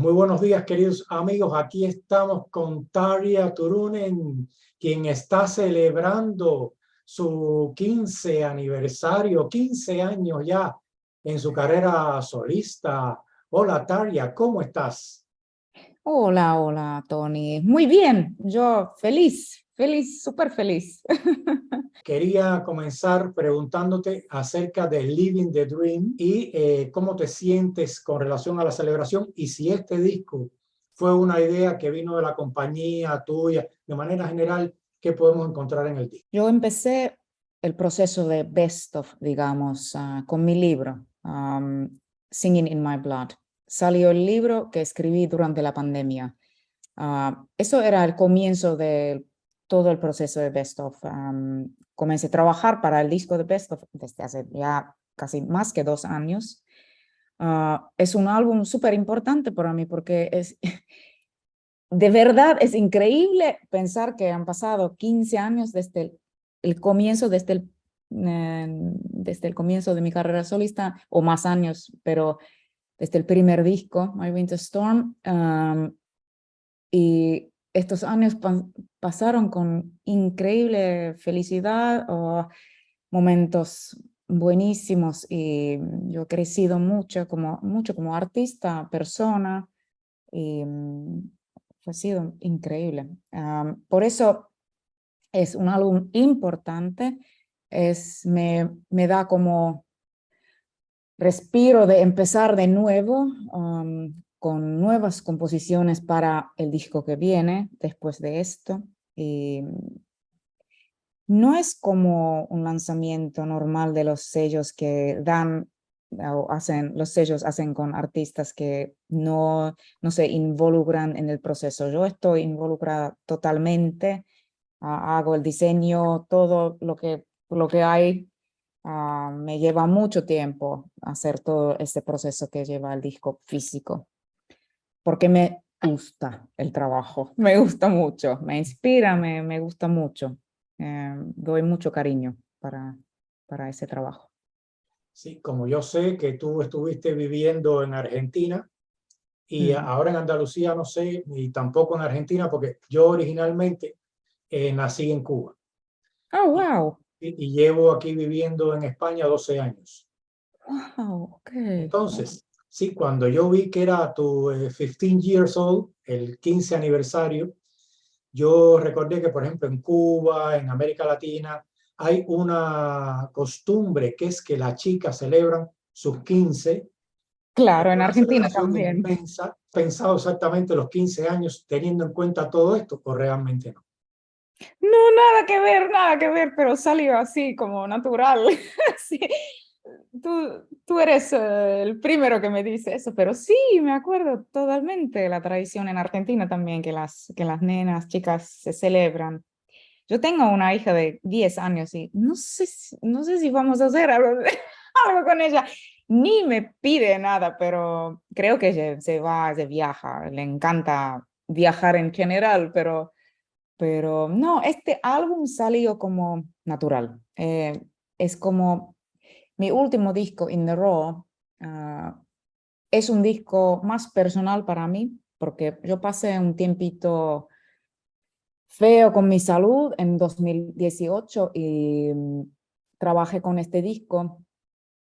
Muy buenos días, queridos amigos. Aquí estamos con Tarja Turunen, quien está celebrando su 15 aniversario, 15 años ya en su carrera solista. Hola, Tarja, ¿cómo estás? Hola, hola, Tony. Muy bien, yo feliz, súper feliz. Quería comenzar preguntándote acerca de Living the Dream y cómo te sientes con relación a la celebración y si este disco fue una idea que vino de la compañía tuya. De manera general, ¿qué podemos encontrar en el disco? Yo empecé el proceso de best of, digamos, con mi libro, Singing in My Blood. Salió el libro que escribí durante la pandemia. Eso era el comienzo de todo el proceso de best of. Comencé a trabajar para el disco de best of desde hace ya casi más que 2 años. Es un álbum súper importante para mí porque de verdad es increíble pensar que han pasado 15 años desde el comienzo, desde el comienzo de mi carrera solista, o más años, pero desde el primer disco, My Winter Storm, y estos años pasaron con increíble felicidad, o momentos buenísimos, y yo he crecido mucho como artista, persona, y ha sido increíble. Por eso es un álbum importante, me da como respiro de empezar de nuevo, con nuevas composiciones para el disco que viene después de esto. Y no es como un lanzamiento normal de los sellos que dan o hacen, los sellos hacen con artistas que no se involucran en el proceso. Yo estoy involucrada totalmente, hago el diseño, todo lo que hay. Me lleva mucho tiempo hacer todo este proceso que lleva el disco físico, porque me gusta el trabajo, me gusta mucho, me inspira, me gusta mucho. Doy mucho cariño para ese trabajo. Sí, como yo sé que tú estuviste viviendo en Argentina y ahora en Andalucía no sé, y tampoco en Argentina, porque yo originalmente nací en Cuba Oh, y, wow. y llevo aquí viviendo en España 12 años. Wow, ok. Entonces, sí, cuando yo vi que era tu 15 years old, el 15 aniversario, yo recordé que, por ejemplo, en Cuba, en América Latina, hay una costumbre que es que las chicas celebran sus 15 Claro, en una Argentina celebración también. inmensa, pensado exactamente los 15 años, teniendo en cuenta todo esto, o realmente no. No, nada que ver, pero salió así como natural. Sí. Tú eres el primero que me dice eso, pero sí, me acuerdo totalmente de la tradición en Argentina también, que las nenas, chicas se celebran. Yo tengo una hija de 10 años y no sé si vamos a hacer algo, algo con ella. Ni me pide nada, pero creo que se viaja, le encanta viajar en general, pero no, este álbum salió como natural. Es como mi último disco, In the Raw. Es un disco más personal para mí, porque yo pasé un tiempito feo con mi salud en 2018 y trabajé con este disco,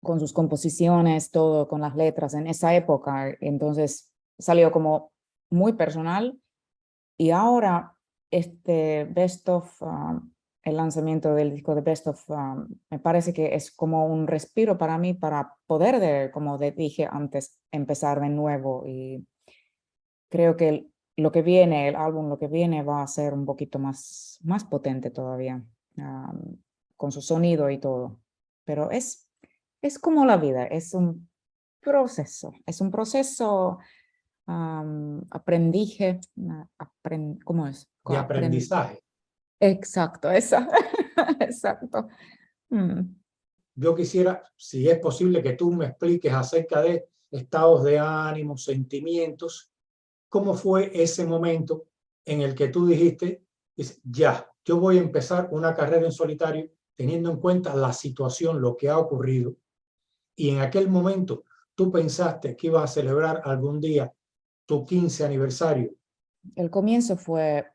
con sus composiciones, todo, con las letras en esa época. Entonces salió como muy personal. Y ahora este Best of, el lanzamiento del disco de Best of, me parece que es como un respiro para mí, para poder, como dije antes, empezar de nuevo. Y creo que lo que viene, el álbum, lo que viene va a ser un poquito más potente todavía, con su sonido y todo. Pero es como la vida, es un proceso. Aprendije, ¿cómo es? De aprendizaje. Exacto, esa, exacto. Mm. Yo quisiera, si es posible, que tú me expliques acerca de estados de ánimo, sentimientos, cómo fue ese momento en el que tú dijiste, ya, yo voy a empezar una carrera en solitario teniendo en cuenta la situación, lo que ha ocurrido. Y en aquel momento tú pensaste que ibas a celebrar algún día tu 15 aniversario? El comienzo fue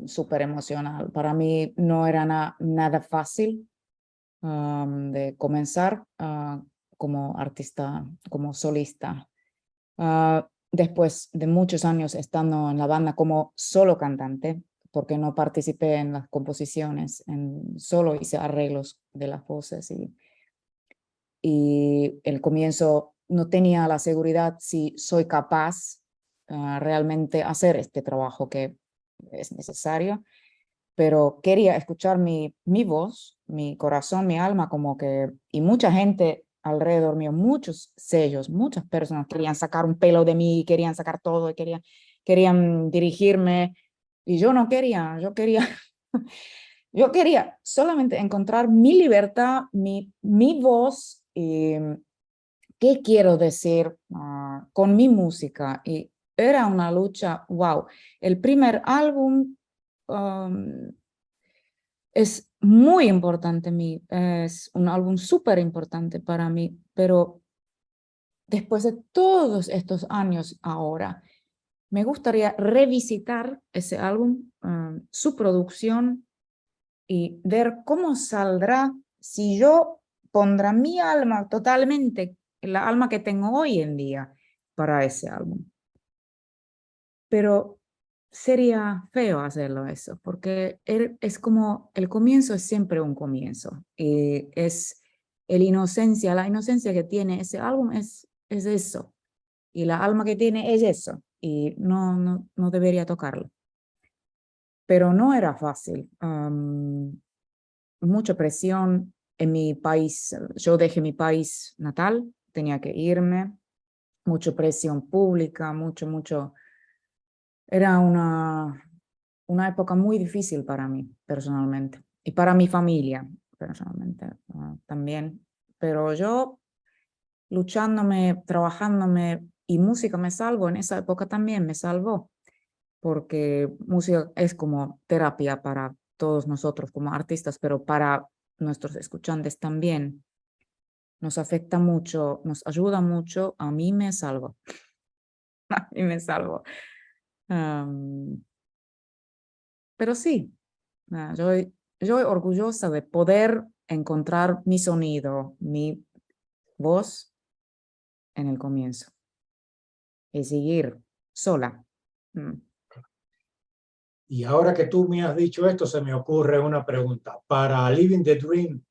súper emocional. Para mí no era nada fácil de comenzar como artista, como solista. Después de muchos años estando en la banda como solo cantante, porque no participé en las composiciones, solo hice arreglos de las voces y el comienzo no tenía la seguridad si soy capaz realmente hacer este trabajo que es necesario, pero quería escuchar mi voz, mi corazón, mi alma, como que, y mucha gente alrededor mío, muchos sellos, muchas personas querían sacar un pelo de mí, querían sacar todo, querían dirigirme, y yo no quería, yo quería solamente encontrar mi libertad, mi voz, qué quiero decir con mi música, y era una lucha, wow. El primer álbum es muy importante mí, es un álbum súper importante para mí, pero después de todos estos años ahora, me gustaría revisitar ese álbum, su producción y ver cómo saldrá si yo pondrá mi alma totalmente, la alma que tengo hoy en día para ese álbum. Pero sería feo hacerlo eso, porque es como el comienzo es siempre un comienzo. Y es la inocencia que tiene ese álbum es eso. Y la alma que tiene es eso. Y no debería tocarlo. Pero no era fácil. Mucha presión en mi país. Yo dejé mi país natal, tenía que irme. Mucha presión pública, mucho. Era una época muy difícil para mí personalmente y para mi familia personalmente también. Pero yo luchándome, trabajándome y música me salvó, en esa época también me salvó, porque música es como terapia para todos nosotros como artistas, pero para nuestros escuchantes también. Nos afecta mucho, nos ayuda mucho, a mí me salvó, a mí me salvó. Um, pero sí, yo orgullosa de poder encontrar mi sonido, mi voz en el comienzo y seguir sola. Y ahora que tú me has dicho esto, se me ocurre una pregunta. ¿Para Living the Dream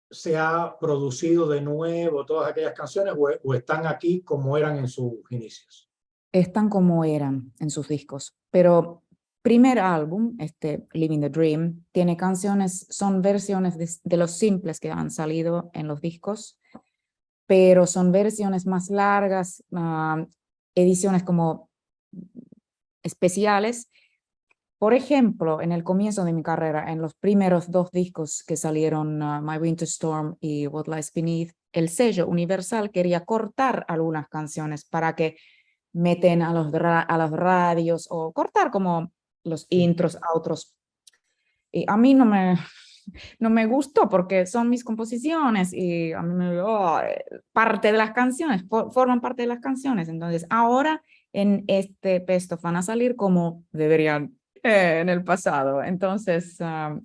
se ha producido de nuevo todas aquellas canciones o están aquí como eran en sus inicios? Están como eran en sus discos, pero primer álbum, Living the Dream, tiene canciones, son versiones de los simples que han salido en los discos, pero son versiones más largas, ediciones como especiales. Por ejemplo, en el comienzo de mi carrera, en los primeros dos discos que salieron, My Winter Storm y What Lies Beneath, el sello Universal quería cortar algunas canciones para que meten a las radios o cortar como los intros a otros. Y a mí no me gustó porque son mis composiciones y a mí parte de las canciones, forman parte de las canciones. Entonces ahora en este Best of van a salir como deberían en el pasado. Entonces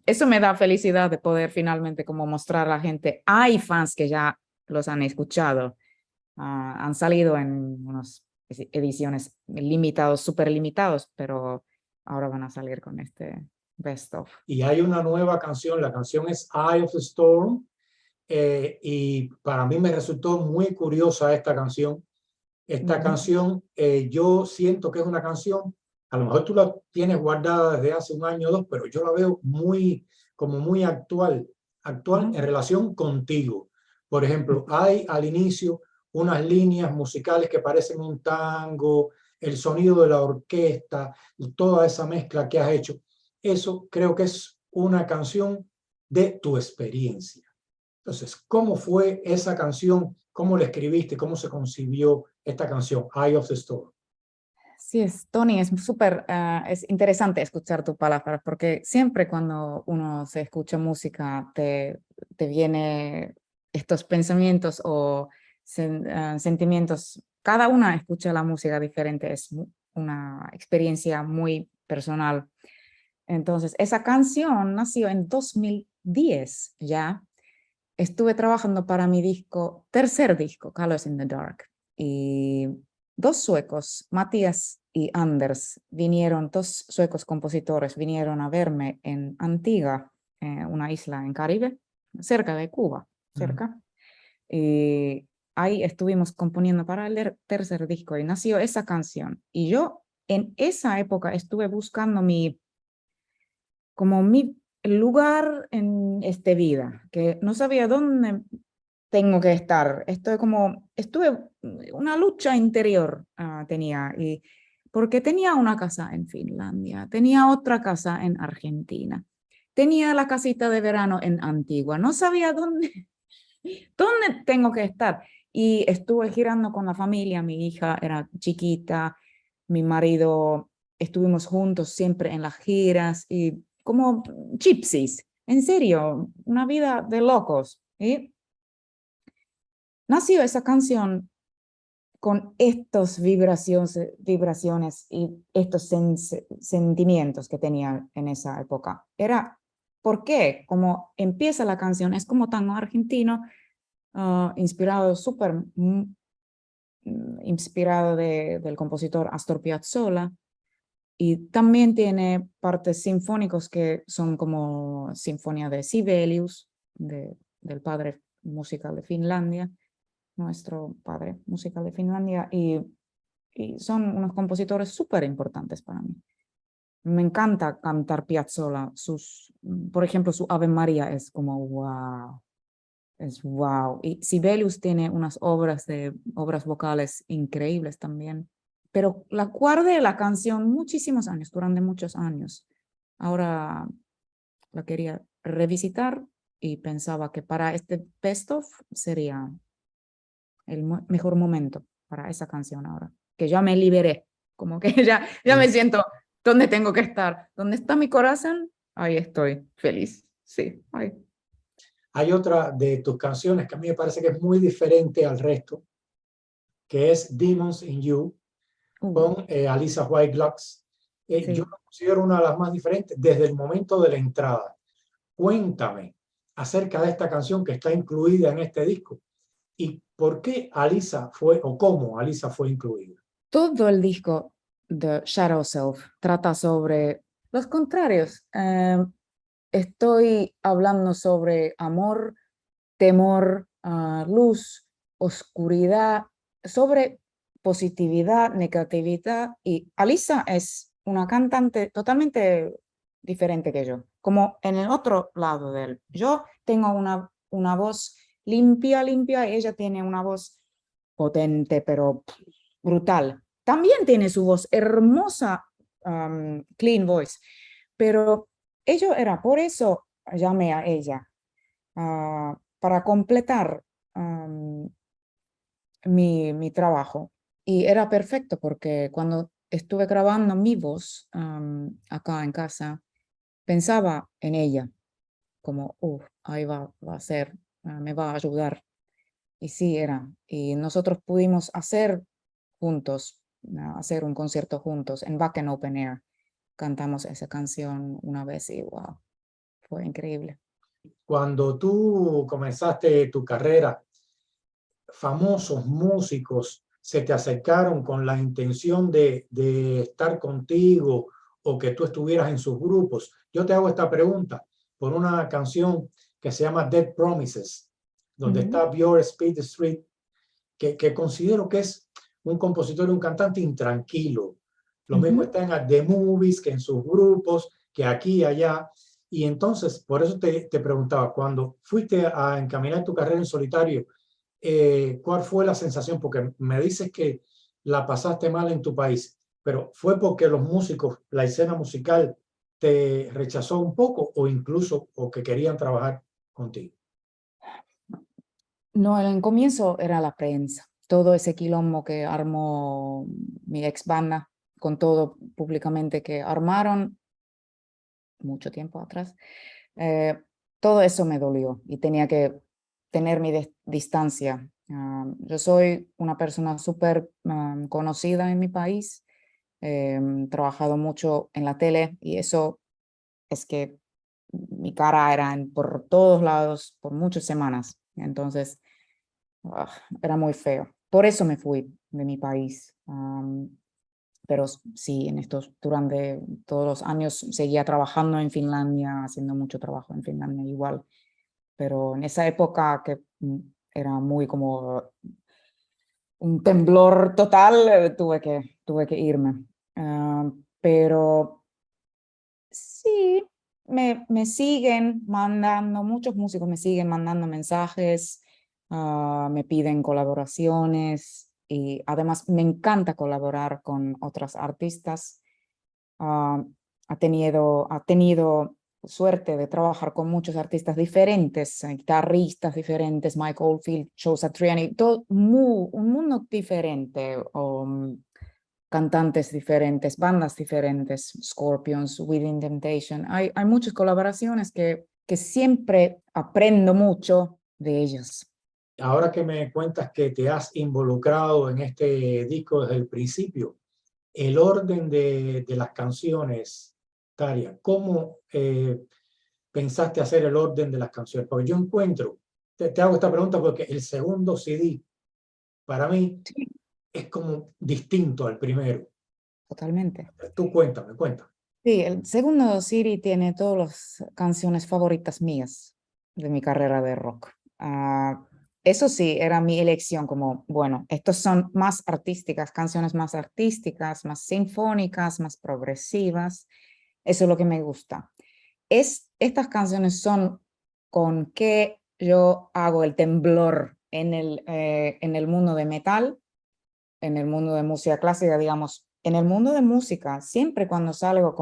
eso me da felicidad de poder finalmente como mostrar a la gente. Hay fans que ya los han escuchado, han salido en unas ediciones limitados, súper limitados, pero ahora van a salir con este Best of. Y hay una nueva canción, la canción es Eye of the Storm, y para mí me resultó muy curiosa esta canción. Esta canción, yo siento que es una canción, a lo mejor tú la tienes guardada desde hace un año o dos, pero yo la veo como muy actual en relación contigo. Por ejemplo, hay al inicio unas líneas musicales que parecen un tango, el sonido de la orquesta y toda esa mezcla que has hecho. Eso creo que es una canción de tu experiencia. Entonces, ¿cómo fue esa canción? ¿Cómo la escribiste? ¿Cómo se concibió esta canción, Eye of the Storm? Sí, Tony, es súper, es interesante escuchar tus palabras, porque siempre cuando uno se escucha música te viene estos pensamientos o sentimientos cada una escucha la música diferente, es una experiencia muy personal. Entonces, esa canción nació en 2010 ya. Estuve trabajando para mi disco, tercer disco, Colors in the Dark. Y dos suecos, Matías y Anders, vinieron, dos suecos compositores, vinieron a verme en Antigua, una isla en Caribe, cerca de Cuba, cerca. Y ahí estuvimos componiendo para el tercer disco y nació esa canción. Y yo en esa época estuve buscando como mi lugar en esta vida, que no sabía dónde tengo que estar. Estuve, una lucha interior tenía, y porque tenía una casa en Finlandia, tenía otra casa en Argentina, tenía la casita de verano en Antigua, no sabía dónde tengo que estar. Y estuve girando con la familia, mi hija era chiquita, mi marido, estuvimos juntos siempre en las giras y como gypsies, en serio, una vida de locos. Y nació esa canción con estas vibraciones y estos sentimientos que tenía en esa época. Era, ¿por qué? Como empieza la canción, es como tango argentino, inspirado, súper inspirado del compositor Astor Piazzolla, y también tiene partes sinfónicos que son como Sinfonía de Sibelius, del padre musical de Finlandia, nuestro padre musical de Finlandia, y son unos compositores súper importantes para mí. Me encanta cantar Piazzolla, por ejemplo, su Ave María es como wow. Es wow. Y Sibelius tiene unas obras vocales increíbles también. Pero la guardé la canción muchísimos años, durante muchos años. Ahora la quería revisitar y pensaba que para este best of sería el mejor momento para esa canción ahora. Que ya me liberé, como que ya me siento donde tengo que estar. Donde está mi corazón, ahí estoy feliz. Sí, ahí. Hay otra de tus canciones que a mí me parece que es muy diferente al resto, que es Demons in You, con Alisa White Lux. Sí. Yo la considero una de las más diferentes desde el momento de la entrada. Cuéntame acerca de esta canción que está incluida en este disco y por qué Alisa fue o cómo Alisa fue incluida. Todo el disco The Shadow Self trata sobre los contrarios. Estoy hablando sobre amor, temor, luz, oscuridad, sobre positividad, negatividad. Y Alisa es una cantante totalmente diferente que yo, como en el otro lado de él. Yo tengo una voz limpia, y ella tiene una voz potente, pero brutal. También tiene su voz hermosa, clean voice, pero ello era, por eso llamé a ella, para completar mi trabajo. Y era perfecto porque cuando estuve grabando mi voz acá en casa, pensaba en ella, como, ahí va a ser, me va a ayudar. Y sí, era. Y nosotros pudimos hacer juntos, hacer un concierto juntos en Wacken Open Air. Cantamos esa canción una vez y wow, fue increíble. Cuando tú comenzaste tu carrera, famosos músicos se te acercaron con la intención de estar contigo o que tú estuvieras en sus grupos. Yo te hago esta pregunta por una canción que se llama Dead Promises, donde está Björn Speed Street, que considero que es un compositor y un cantante intranquilo. Lo mismo está en The Movies, que en sus grupos, que aquí y allá. Y entonces, por eso te preguntaba, cuando fuiste a encaminar tu carrera en solitario, ¿cuál fue la sensación? Porque me dices que la pasaste mal en tu país, pero ¿fue porque los músicos, la escena musical, te rechazó un poco o incluso o que querían trabajar contigo? No, en el comienzo era la prensa, todo ese quilombo que armó mi ex banda, con todo públicamente que armaron mucho tiempo atrás. Todo eso me dolió y tenía que tener mi distancia Yo soy una persona súper conocida en mi país. He trabajado mucho en la tele y eso es que mi cara era por todos lados por muchas semanas. Entonces, era muy feo. Por eso me fui de mi país. Pero sí, durante todos los años seguía trabajando en Finlandia, haciendo mucho trabajo en Finlandia igual. Pero en esa época que era muy como un temblor total, tuve que irme. Pero sí, me siguen mandando, muchos músicos me siguen mandando mensajes, me piden colaboraciones y además me encanta colaborar con otras artistas. Ah, ha tenido suerte de trabajar con muchos artistas diferentes, guitarristas diferentes, Mike Oldfield, Joe Satriani, todo un mundo diferente, cantantes diferentes, bandas diferentes, Scorpions, Within Temptation. Hay muchas colaboraciones que siempre aprendo mucho de ellos. Ahora que me cuentas que te has involucrado en este disco desde el principio, el orden de las canciones, Taria, ¿cómo pensaste hacer el orden de las canciones? Porque yo encuentro, te hago esta pregunta porque el segundo CD para mí Sí, es como distinto al primero. totalmente. Tú cuéntame, cuéntame. Sí, el segundo CD tiene todas las canciones favoritas mías de mi carrera de rock. Eso sí, era mi elección como, bueno, estos son más artísticas, canciones más sinfónicas, más progresivas. Eso es lo que me gusta. Estas canciones son con que yo hago el temblor en el mundo de metal, en el mundo de música clásica, digamos, en el mundo de música, siempre cuando salgo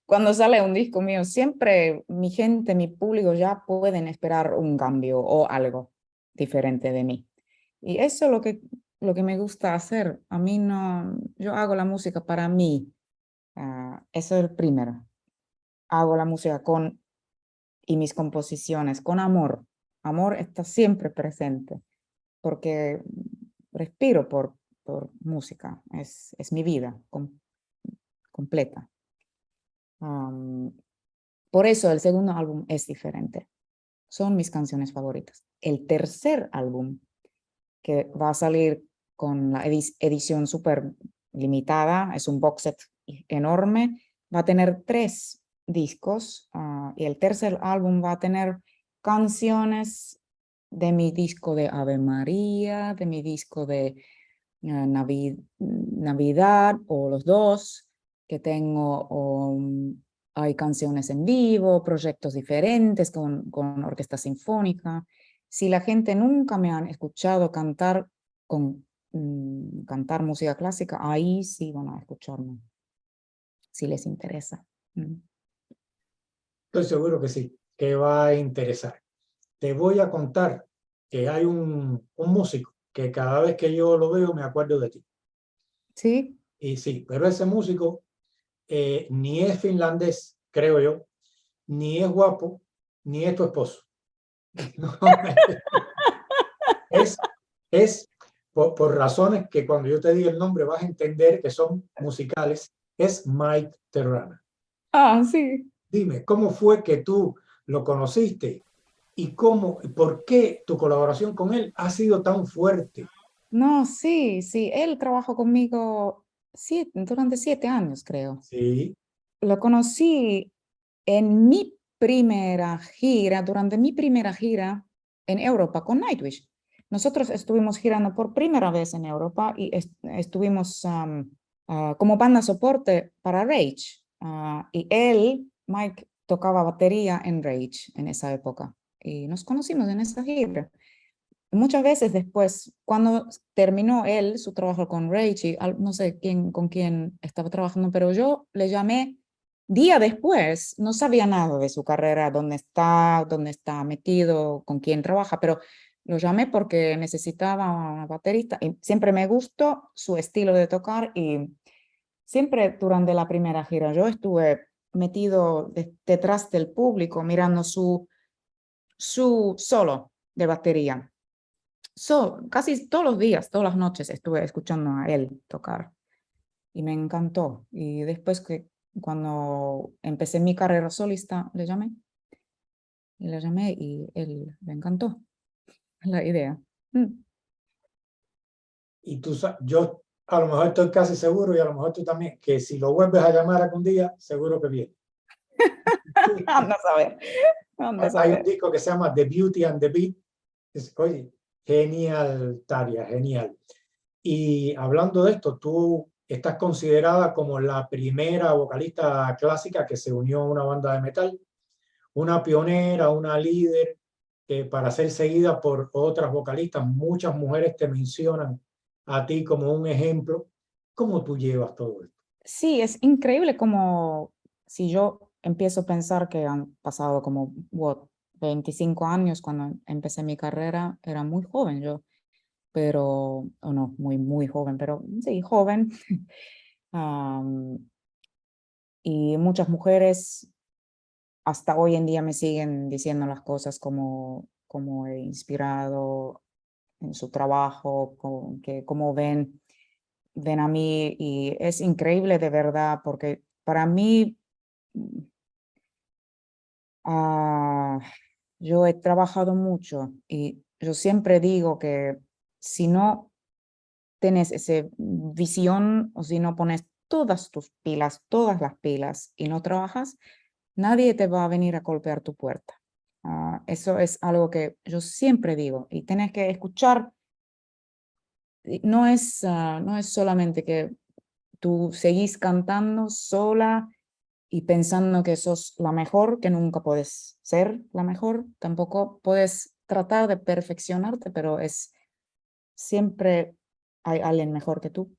cuando sale un disco mío, siempre mi gente, mi público ya pueden esperar un cambio o algo diferente de mí. Y eso es lo que me gusta hacer. A mí no, yo hago la música para mí. Eso es el primero. Hago la música y mis composiciones con amor. Amor está siempre presente porque respiro por música, es mi vida completa. Por eso el segundo álbum es diferente. Son mis canciones favoritas. El tercer álbum, que va a salir con la edición súper limitada, es un box set enorme, va a tener 3 discos y el tercer álbum va a tener canciones de mi disco de Ave María, de mi disco de Navidad o los dos, que tengo, hay canciones en vivo, proyectos diferentes con orquesta sinfónica. Si la gente nunca me han escuchado cantar cantar música clásica, ahí sí van a escucharme, si les interesa. Estoy seguro que sí, que va a interesar. Te voy a contar que hay un músico que cada vez que yo lo veo me acuerdo de ti. Sí. Y sí, pero ese músico ni es finlandés, creo yo, ni es guapo, ni es tu esposo. No, es, es por razones que cuando yo te diga el nombre vas a entender que son musicales, es Mike Terrana. Sí. Dime, ¿cómo fue que tú lo conociste y por qué tu colaboración con él ha sido tan fuerte? No, sí, sí, él trabajó conmigo durante 7 años, creo. Sí, Lo conocí en mi primera gira, durante mi primera gira en Europa con Nightwish. Nosotros estuvimos girando por primera vez en Europa y estuvimos como banda soporte para Rage. Y él, Mike, tocaba batería en Rage en esa época. Y nos conocimos en esa gira. Muchas veces después, cuando terminó él su trabajo con Rage, y no sé con quién estaba trabajando, pero yo le llamé día después, no sabía nada de su carrera, dónde está metido, con quién trabaja, pero lo llamé porque necesitaba una baterista y siempre me gustó su estilo de tocar y siempre durante la primera gira yo estuve metido detrás del público mirando su solo de batería. casi todos los días, todas las noches estuve escuchando a él tocar y me encantó. Y después que cuando empecé mi carrera solista, le llamé y él le encantó la idea. Y yo a lo mejor estoy casi seguro, y a lo mejor tú también, que si lo vuelves a llamar algún día, seguro que viene. Anda a saber, anda a Hay un saber. disco que se llama The Beauty and the Beat. Oye, genial, Taria, genial. Y hablando de esto, tú estás considerada como la primera vocalista clásica que se unió a una banda de metal, una pionera, una líder, para ser seguida por otras vocalistas. Muchas mujeres te mencionan a ti como un ejemplo. ¿Cómo tú llevas todo esto? Sí, es increíble como si yo empiezo a pensar que han pasado como 25 años cuando empecé mi carrera, era muy joven yo, pero, o no, muy, muy joven, pero sí, joven. Am, y muchas mujeres hasta hoy en día me siguen diciendo las cosas como he inspirado en su trabajo, como ven a mí y es increíble de verdad porque para mí ah, yo he trabajado mucho y yo siempre digo que si no tienes esa visión o si no pones todas tus pilas, todas las pilas y no trabajas, nadie te va a venir a golpear tu puerta. Eso es algo que yo siempre digo y tienes que escuchar. No es solamente que tú seguís cantando sola y pensando que sos la mejor, que nunca puedes ser la mejor, tampoco puedes tratar de perfeccionarte, pero siempre hay alguien mejor que tú,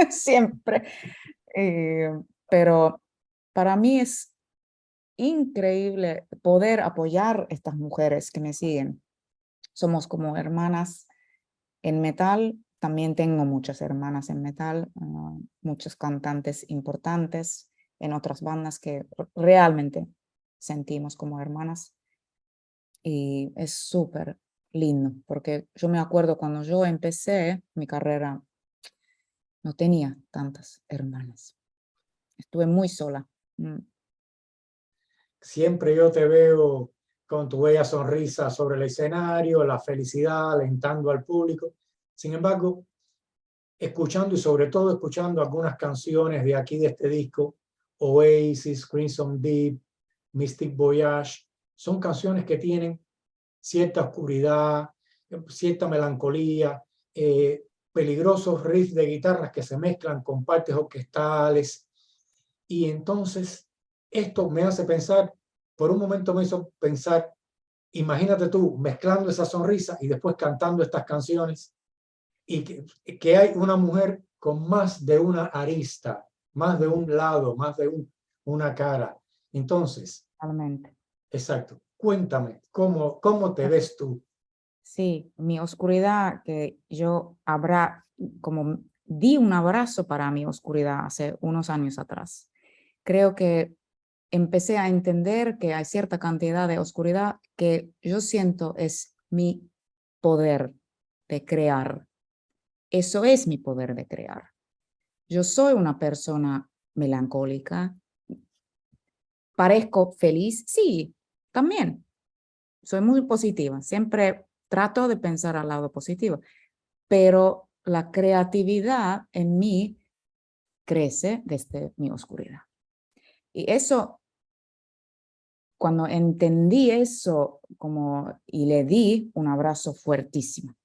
siempre. Eh, pero para mí es increíble poder apoyar a estas mujeres que me siguen. Somos como hermanas en metal, también tengo muchas hermanas en metal, muchos cantantes importantes en otras bandas que realmente sentimos como hermanas y es súper lindo porque yo me acuerdo cuando yo empecé mi carrera no tenía tantas hermanas, estuve muy sola. Siempre yo te veo con tu bella sonrisa sobre el escenario, la felicidad, alentando al público. Sin embargo, escuchando y sobre todo escuchando algunas canciones de aquí de este disco, Oasis, Crimson Deep, Mystic Voyage, son canciones que tienen cierta oscuridad, cierta melancolía, peligrosos riffs de guitarras que se mezclan con partes orquestales. Y entonces esto me hace pensar, por un momento me hizo pensar, imagínate tú mezclando esa sonrisa y después cantando estas canciones y que hay una mujer con más de una arista, más de un lado, más de una cara. Entonces, Totalmente. exacto, cuéntame, ¿cómo te ves tú? Sí, mi oscuridad, que yo como di un abrazo para mi oscuridad hace unos años atrás. Creo que empecé a entender que hay cierta cantidad de oscuridad que yo siento es mi poder de crear. Eso es mi poder de crear. Yo soy una persona melancólica. ¿Parezco feliz? Sí, también. Soy muy positiva. Siempre trato de pensar al lado positivo, pero la creatividad en mí crece desde mi oscuridad. Y eso, cuando entendí eso y le di un abrazo fuertísimo,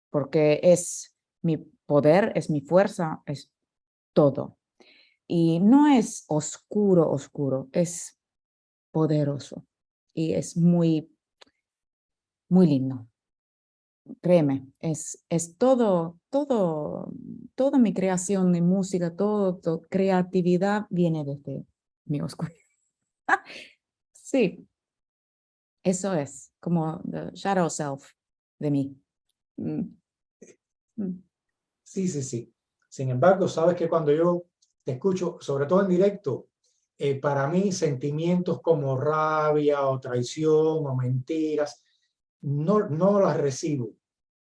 porque es mi poder, es mi fuerza, es todo. Y no es oscuro, oscuro, es poderoso y es muy, muy lindo. Créeme, es toda mi creación de música, creatividad viene desde mi oscuridad. Sí, eso es como the shadow self de mí. Mm, mm. Sí, sí, sí. Sin embargo, sabes que cuando yo te escucho, sobre todo en directo, para mí sentimientos como rabia o traición o mentiras, no las recibo.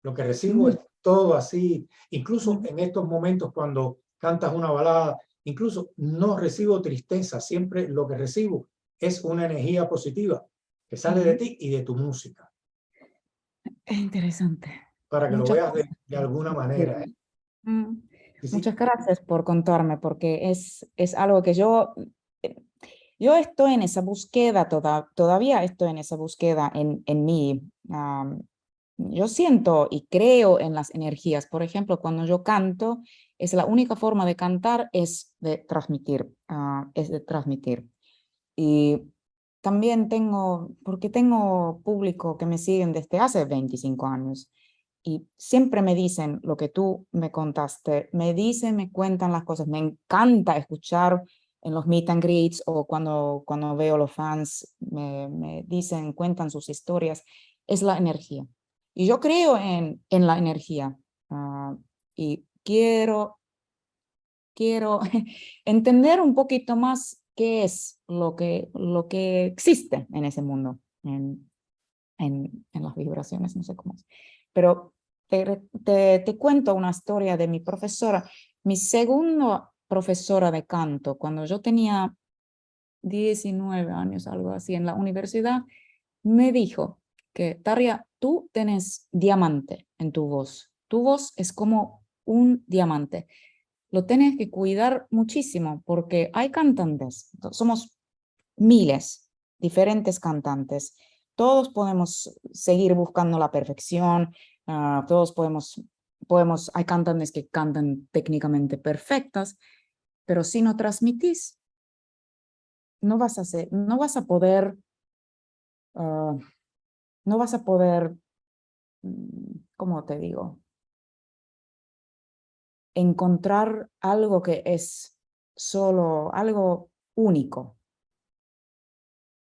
Lo que recibo es todo así, incluso Mm. en estos momentos cuando cantas una balada, incluso no recibo tristeza, siempre lo que recibo es una energía positiva que sale de Ujú. ti y de tu música, Es interesante. para que lo Muchas veas gracias de por alguna manera, ¿eh? compartirme. Mm. Sí, Muchas sí. gracias por contarme, porque es algo que yo estoy en esa búsqueda, todavía estoy en esa búsqueda en mí. Yo siento y creo en las energías. Por ejemplo, cuando yo canto, es la única forma de cantar es de transmitir, es de transmitir. Y también porque tengo público que me siguen desde hace 25 años y siempre me dicen lo que tú me contaste, me dicen, me cuentan las cosas, me encanta escuchar en los meet and greets o cuando veo los fans, me dicen, cuentan sus historias, es la energía. Y yo creo en la energía y quiero entender un poquito más qué es lo que existe en ese mundo, en las vibraciones, no sé cómo es. Pero te cuento una historia de mi profesora, mi segunda profesora de canto, cuando yo tenía 19 años, algo así, en la universidad, me dijo que, Tarja, tú tienes diamante en tu voz es como un diamante, lo tienes que cuidar muchísimo porque hay cantantes, somos miles, diferentes cantantes, todos podemos seguir buscando la perfección, todos hay cantantes que cantan técnicamente perfectas, pero si no transmitís, no vas a poder, uh, no vas a poder, ¿cómo te digo? Encontrar algo que es solo algo único.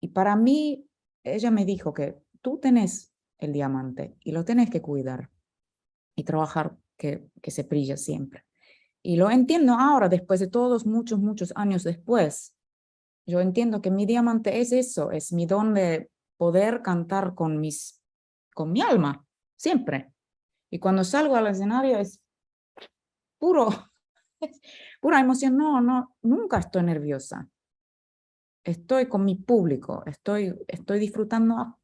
Y para mí, ella me dijo que tú tenés el diamante y lo tenés que cuidar y trabajar que se brille siempre. Y lo entiendo ahora, después de todos muchos años después. Yo entiendo que mi diamante es eso, es mi don de poder cantar con mi alma, siempre. Y cuando salgo al escenario es puro, pura emoción. No, nunca estoy nerviosa. Estoy con mi público, estoy disfrutando a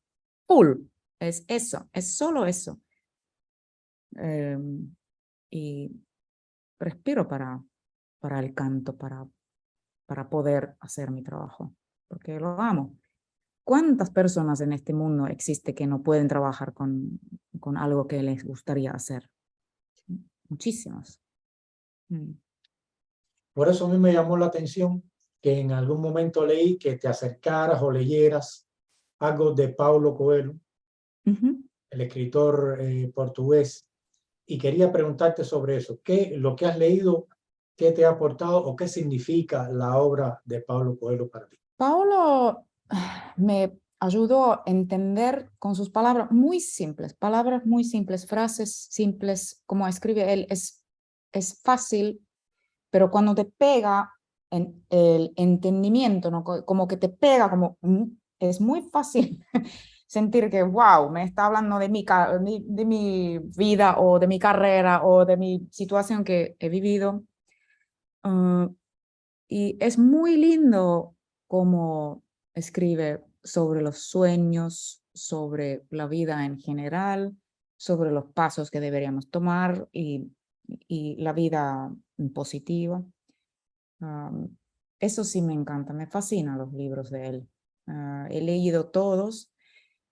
full. Es eso, es solo eso. Eh, y respiro para el canto, para poder hacer mi trabajo, porque lo amo. ¿Cuántas personas en este mundo existe que no pueden trabajar con algo que les gustaría hacer? Muchísimas. Mm. Por eso a mí me llamó la atención que en algún momento leí que te acercaras o leyeras algo de Paulo Coelho, Ujú. el escritor portugués, y quería preguntarte sobre eso. Lo que has leído, qué te ha aportado o qué significa la obra de Paulo Coelho para ti? Paolo me ayudó a entender con sus palabras muy simples, frases simples, como escribe él, es fácil, pero cuando te pega en el entendimiento, ¿no? Como que te pega, es muy fácil sentir que, wow, me está hablando de mi vida o de mi carrera o de mi situación que he vivido. Uh, y es muy lindo como escribe sobre los sueños, sobre la vida en general, sobre los pasos que deberíamos tomar y la vida positiva. Um, Eso sí me encanta, me fascinan los libros de él. He leído todos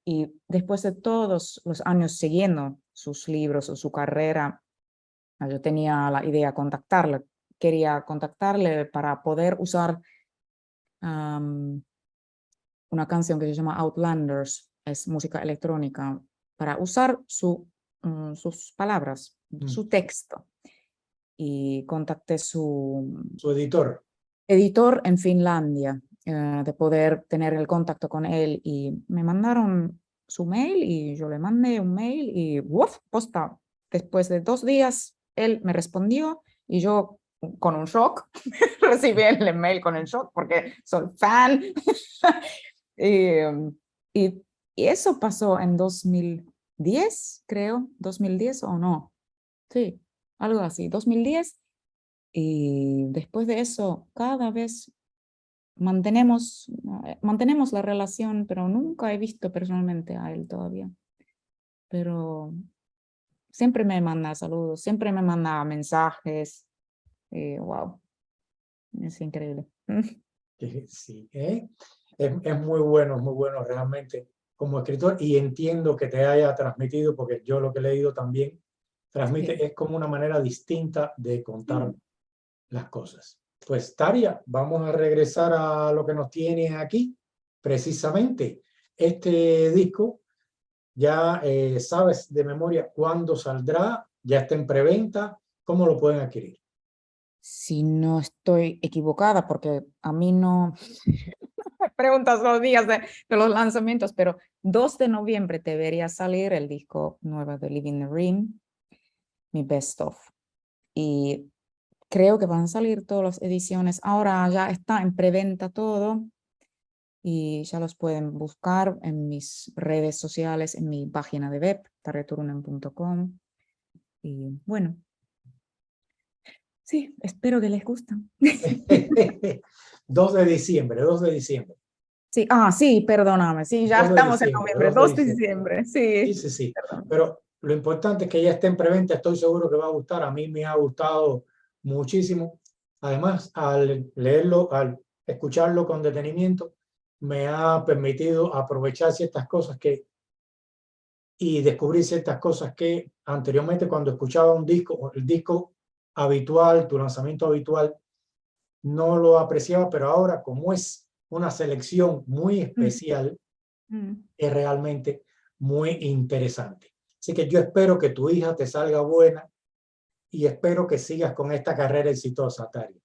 y después de todos los años siguiendo sus libros o su carrera, yo tenía la idea de contactarle. Quería contactarle para poder usar una canción que se llama Outlanders, es música electrónica, para usar sus palabras, Mm. su texto. Y contacté su Su editor. editor en Finlandia, de poder tener el contacto con él y me mandaron su mail y yo le mandé un mail y ¡uf! Posta. Después de 2 días él me respondió y yo con un shock recibí el mail con el shock porque soy fan y, y eso pasó en 2000, 2010, creo, 2010 o no. Sí, algo así, 2010. Y después de eso, cada vez mantenemos la relación, pero nunca he visto personalmente a él todavía. Pero siempre me manda saludos, siempre me manda mensajes. Wow, es increíble. Sí, es muy bueno realmente como escritor y entiendo que te haya transmitido, porque yo lo que he leído también transmite, Sí. es como una manera distinta de contar las cosas. Pues Taria, vamos a regresar a lo que nos tiene aquí. Precisamente, este disco, ya sabes de memoria cuándo saldrá, ya está en preventa, ¿cómo lo pueden adquirir? Si no estoy equivocada, porque a mí no me preguntas los días de los lanzamientos, pero 2 de noviembre debería salir el disco nuevo de Living the Dream, mi best of. Y creo que van a salir todas las ediciones. Ahora ya está en preventa todo y ya los pueden buscar en mis redes sociales, en mi página de web, tarreturunen.com. Y bueno, sí, espero que les guste. 2 de diciembre, 2 de diciembre. Sí, sí, perdóname, sí, ya 2 de estamos en diciembre, noviembre, 2 de 2 de diciembre. diciembre, Sí, sí, sí, sí. perdón. Pero lo importante es que ya esté en preventa, estoy seguro que va a gustar. A mí me ha gustado muchísimo. Además, al leerlo, al escucharlo con detenimiento, me ha permitido aprovechar ciertas cosas y descubrir ciertas cosas que anteriormente cuando escuchaba un disco, el disco habitual, tu lanzamiento habitual, no lo apreciaba, pero ahora como es una selección muy especial, Mm. es realmente muy interesante. Así que yo espero que tu hija te salga buena y espero que sigas con esta carrera exitosa, Tari.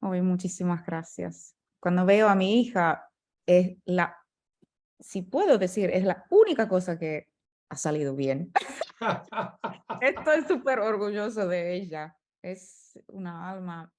Ay, muchísimas gracias. Cuando veo a mi hija, es si puedo decir, es la única cosa que ha salido bien. Estoy súper orgulloso de ella. Es una alma